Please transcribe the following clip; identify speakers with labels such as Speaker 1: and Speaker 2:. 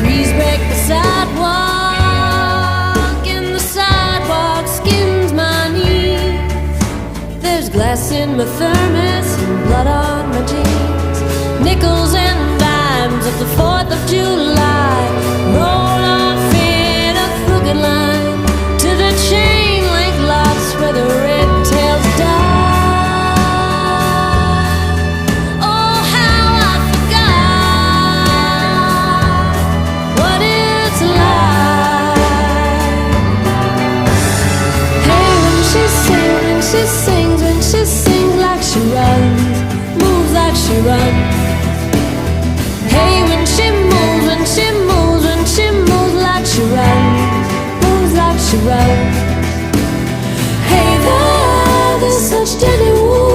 Speaker 1: trees break the sidewalk, and the sidewalk skims my knees. There's glass in my thermos and blood on my jeans. Nickels and dimes of the 4th of July roll off in a crooked line to the chain link lots where the red tails die. Oh, how I forgot what it's like. Hey, when she sings, when she sings like she runs, moves like she runs. Hey, when she moves, when she moves, when she moves like she runs, moves like she runs. Hey, there's such deadly wounds.